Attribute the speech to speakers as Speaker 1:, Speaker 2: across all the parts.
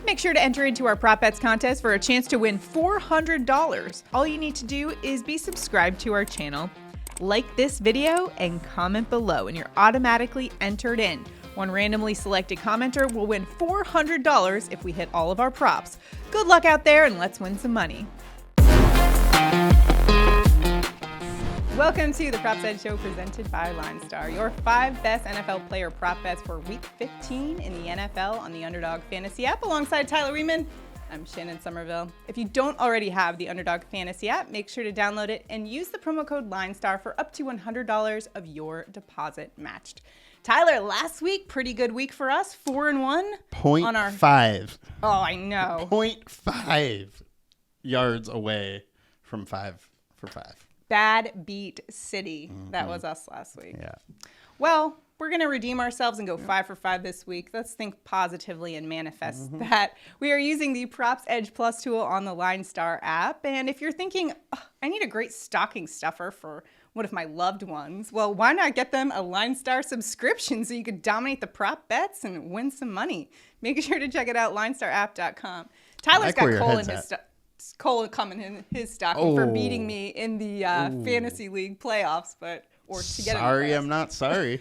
Speaker 1: Make sure to enter into our Prop Bets contest for a chance to win $400. All you need to do is be subscribed to our channel, like this video, and comment below, and you're automatically entered in. One randomly selected commenter will win $400 if we hit all of our props. Good luck out there, and let's win some money. Welcome to the Props Edge Show presented by LineStar, your 5 best NFL player prop bets for Week 15 in the NFL on the Underdog Fantasy App. Alongside Tyler Wiemann, I'm Shannon Sommerville. If you don't already have the Underdog Fantasy App, make sure to download it and use the promo code LineStar for up to $100 of your deposit matched. Tyler, last week, pretty good week for us, 4-1.
Speaker 2: 0.5.
Speaker 1: Oh, I know.
Speaker 2: 0.5 yards away from 5 for 5.
Speaker 1: Bad beat city. That was us last week.
Speaker 2: Yeah.
Speaker 1: Well, we're going to redeem ourselves and go 5 for 5 this week. Let's think positively and manifest that. We are using the Props Edge Plus tool on the LineStar app. And if you're thinking, I need a great stocking stuffer for one of my loved ones, well, why not get them a LineStar subscription so you could dominate the prop bets and win some money? Make sure to check it out, linestarapp.com. Tyler's got coal in his Cole coming in his stocking for beating me in the fantasy league playoffs,
Speaker 2: Sorry, I'm not sorry.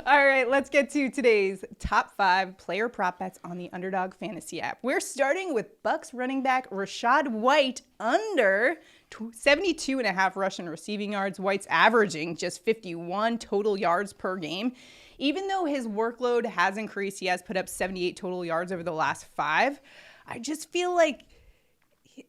Speaker 1: All right, let's get to today's top 5 player prop bets on the Underdog Fantasy app. We're starting with Bucs running back Rashad White under 72.5 rushing receiving yards. White's averaging just 51 total yards per game. Even though his workload has increased, he has put up 78 total yards over the last 5. I just feel like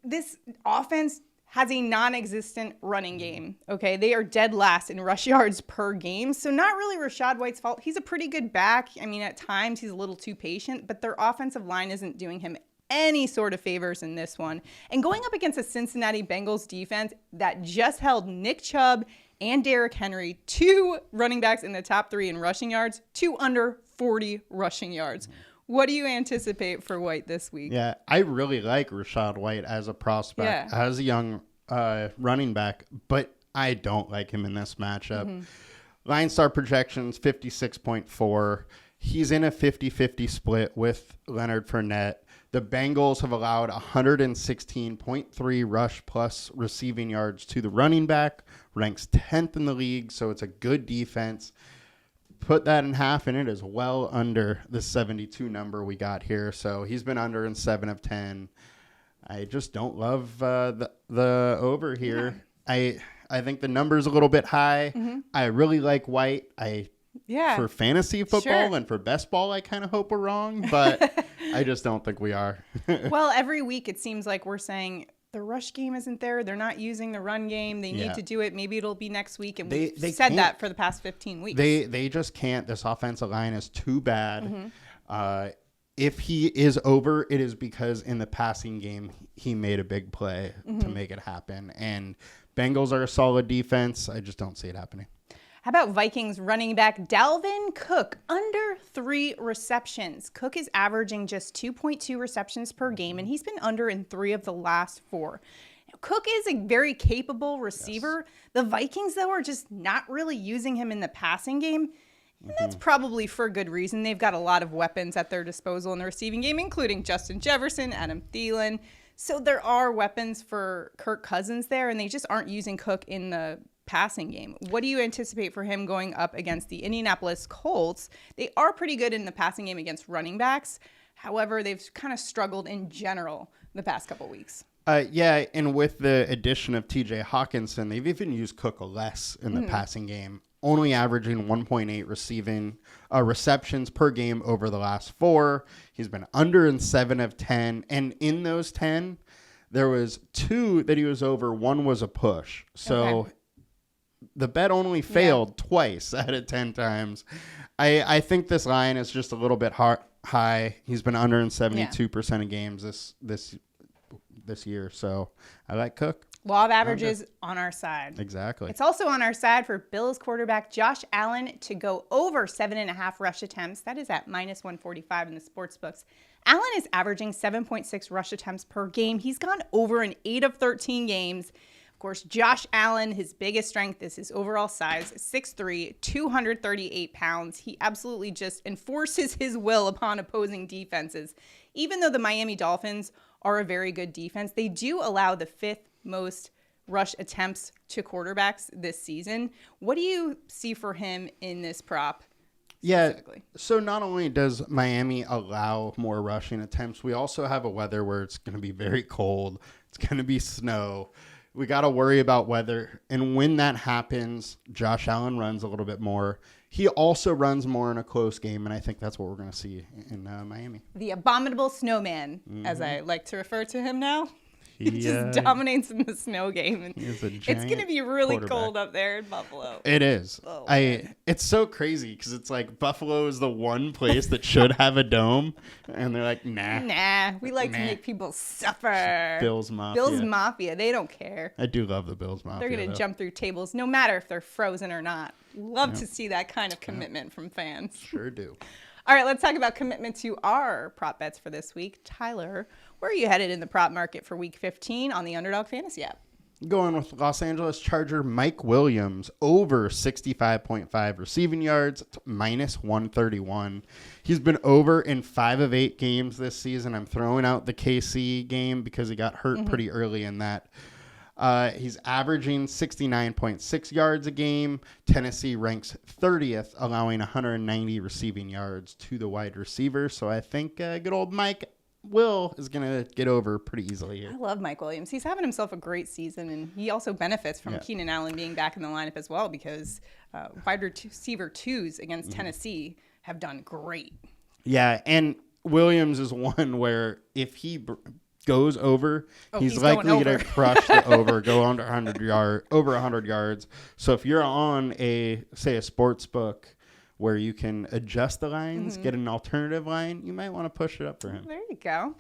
Speaker 1: this offense has a non-existent running game, okay? They are dead last in rush yards per game, so not really Rashad White's fault. He's a pretty good back. I mean, at times he's a little too patient, but their offensive line isn't doing him any sort of favors in this one. And going up against a Cincinnati Bengals defense that just held Nick Chubb and Derrick Henry, 2 running backs in the top 3 in rushing yards, 2 under 40 rushing yards. What do you anticipate for White this week?
Speaker 2: Yeah, I really like Rashad White as a prospect, as a young running back, but I don't like him in this matchup. LineStar projections, 56.4. He's in a 50-50 split with Leonard Fournette. The Bengals have allowed 116.3 rush plus receiving yards to the running back, ranks 10th in the league, so it's a good defense. Put that in half, and it is well under the 72 number we got here. So he's been under in 7 of 10. I just don't love the over here. Yeah. I think the number's a little bit high. I really like White. For fantasy football and for best ball, I kind of hope we're wrong, but I just don't think we are.
Speaker 1: Well, every week it seems like we're saying the rush game isn't there. They're not using the run game. They need to do it. Maybe it'll be next week. And we've said that for the past 15 weeks.
Speaker 2: They just can't. This offensive line is too bad. If he is over, it is because in the passing game, he made a big play to make it happen. And Bengals are a solid defense. I just don't see it happening.
Speaker 1: How about Vikings running back Dalvin Cook, under 3 receptions? Cook is averaging just 2.2 receptions per game, and he's been under in 3 of the last 4. Cook is a very capable receiver. Yes. The Vikings, though, are just not really using him in the passing game. And that's probably for good reason. They've got a lot of weapons at their disposal in the receiving game, including Justin Jefferson, Adam Thielen. So there are weapons for Kirk Cousins there, and they just aren't using Cook in the passing game. What do you anticipate for him going up against the Indianapolis Colts? They are pretty good in the passing game against running backs. However, they've kind of struggled in general the past couple weeks.
Speaker 2: And with the addition of TJ Hawkinson, they've even used Cook less in the passing game, only averaging 1.8 receptions per game over the last 4. He's been under in 7 of 10, and in those 10, there was 2 that he was over. 1 was a push. So the bet only failed twice out of 10 times. I think this line is just a little bit high. He's been under in 72% of games this year. So I like Cook.
Speaker 1: Law of averages on our side.
Speaker 2: Exactly.
Speaker 1: It's also on our side for Bills quarterback Josh Allen to go over 7.5 rush attempts. That is at minus 145 in the sports books. Allen is averaging 7.6 rush attempts per game. He's gone over in 8 of 13 games. Of course, Josh Allen, his biggest strength is his overall size, 6'3", 238 pounds. He absolutely just enforces his will upon opposing defenses. Even though the Miami Dolphins are a very good defense, they do allow the 5th most rush attempts to quarterbacks this season. What do you see for him in this prop?
Speaker 2: Yeah, so not only does Miami allow more rushing attempts, we also have a weather where it's going to be very cold. It's going to be snow. We got to worry about weather. And when that happens, Josh Allen runs a little bit more. He also runs more in a close game, and I think that's what we're going to see in Miami.
Speaker 1: The abominable snowman, as I like to refer to him now. He just dominates in the snow game. And it's going to be really cold up there in Buffalo.
Speaker 2: It is. Oh, it's so crazy because it's like Buffalo is the one place that should have a dome. And they're like, nah.
Speaker 1: We like to make people suffer.
Speaker 2: Bills
Speaker 1: Mafia. They don't care.
Speaker 2: I do love the Bills Mafia.
Speaker 1: They're going to jump through tables no matter if they're frozen or not. Love to see that kind of commitment from fans.
Speaker 2: Sure do.
Speaker 1: All right, let's talk about commitment to our prop bets for this week. Tyler, where are you headed in the prop market for week 15 on the Underdog Fantasy app?
Speaker 2: Going with Los Angeles Charger Mike Williams over 65.5 receiving yards, minus 131. He's been over in 5 of 8 games this season. I'm throwing out the KC game because he got hurt pretty early in that. He's averaging 69.6 yards a game. Tennessee ranks 30th, allowing 190 receiving yards to the wide receiver. So I think good old Mike Will is going to get over pretty easily here.
Speaker 1: I love Mike Williams. He's having himself a great season, and he also benefits from Keenan Allen being back in the lineup as well because wide receiver 2s against Tennessee have done great.
Speaker 2: Yeah, and Williams is one where if he goes over, he's likely to crush the over, go under 100 yards. So if you're on a sports book where you can adjust the lines, get an alternative line, you might want to push it up for him.
Speaker 1: There you go.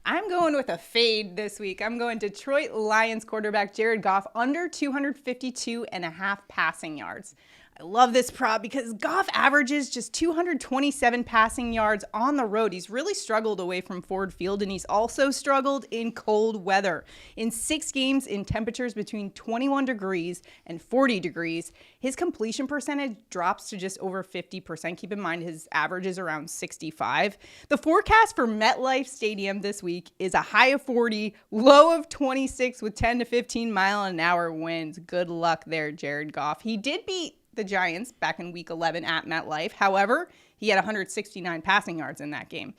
Speaker 1: I'm going with a fade this week. I'm going Detroit Lions quarterback Jared Goff under 252.5 passing yards. I love this prop because Goff averages just 227 passing yards on the road. He's really struggled away from Ford Field, and he's also struggled in cold weather. In 6 games in temperatures between 21 degrees and 40 degrees, his completion percentage drops to just over 50%. Keep in mind his average is around 65. The forecast for MetLife Stadium this week is a high of 40, low of 26 with 10 to 15 mile an hour winds. Good luck there, Jared Goff. He did beat the Giants back in week 11 at MetLife. However, he had 169 passing yards in that game.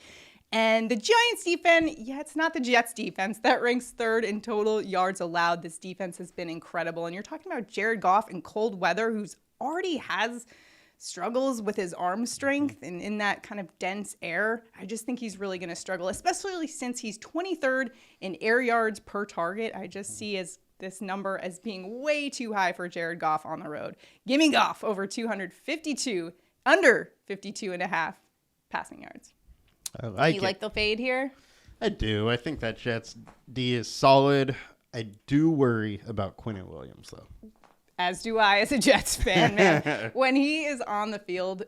Speaker 1: And the Giants defense, it's not the Jets defense. That ranks 3rd in total yards allowed. This defense has been incredible. And you're talking about Jared Goff in cold weather, who's already has struggles with his arm strength and in that kind of dense air. I just think he's really going to struggle, especially since he's 23rd in air yards per target. I just see this number as being way too high for Jared Goff on the road. Give me Goff over 252, under 52.5 passing yards.
Speaker 2: I like it.
Speaker 1: You like the fade here?
Speaker 2: I do. I think that Jets D is solid. I do worry about Quinnen Williams, though.
Speaker 1: As do I as a Jets fan, man. When he is on the field,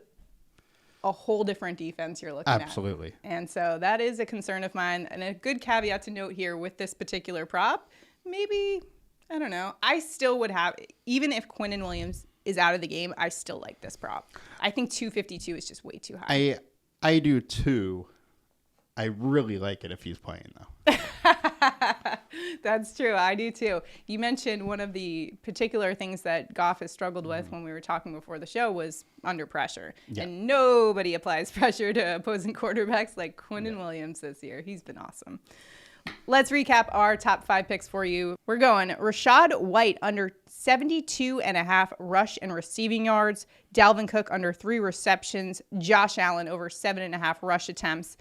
Speaker 1: a whole different defense you're looking at.
Speaker 2: Absolutely.
Speaker 1: And so that is a concern of mine. And a good caveat to note here with this particular prop, maybe, I don't know, I still would have, even if Quinnen Williams is out of the game, I still like this prop. I think 252 is just way too high.
Speaker 2: I do too. I really like it if he's playing, though.
Speaker 1: That's true. I do too. You mentioned one of the particular things that Goff has struggled with when we were talking before the show was under pressure. Yeah. And nobody applies pressure to opposing quarterbacks like Quinnen Williams this year. He's been awesome. Let's recap our top 5 picks for you. We're going Rashad White under 72.5 rush and receiving yards. Dalvin Cook under 3 receptions. Josh Allen over 7.5 rush attempts.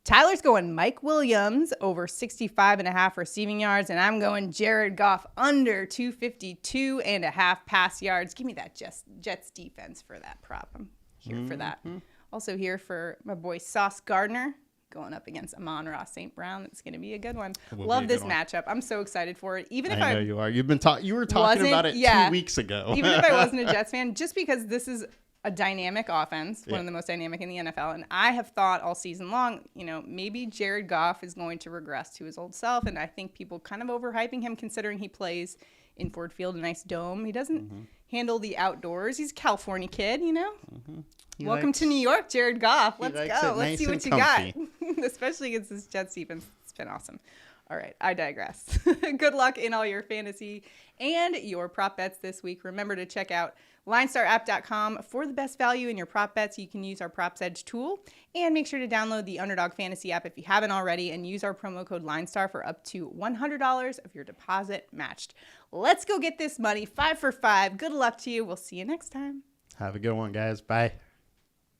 Speaker 1: Tyler's going Mike Williams over 65.5 receiving yards, and I'm going Jared Goff under 252.5 pass yards. Give me that Jets defense for that prop. I'm here for that. Also here for my boy Sauce Gardner going up against Amon-Ra St. Brown. It's going to be a good one. Love this matchup. I'm so excited for it. Even if
Speaker 2: I know you are. You were talking about it 2 weeks ago.
Speaker 1: Even if I wasn't a Jets fan, just because this is a dynamic offense, one of the most dynamic in the NFL. And I have thought all season long, maybe Jared Goff is going to regress to his old self. And I think people kind of overhyping him considering he plays in Ford Field, a nice dome. He doesn't handle the outdoors. He's a California kid, you know. Welcome to New York, Jared Goff. Let's go. Let's see what you got. Especially against this Jets defense. It's been awesome. All right, I digress. Good luck in all your fantasy and your prop bets this week. Remember to check out LineStarApp.com for the best value in your prop bets. You can use our Props Edge tool, and make sure to download the Underdog Fantasy app if you haven't already, and use our promo code LineStar for up to $100 of your deposit matched. Let's go get this money. 5 for 5. Good luck to you. We'll see you next time.
Speaker 2: Have a good one, guys. Bye.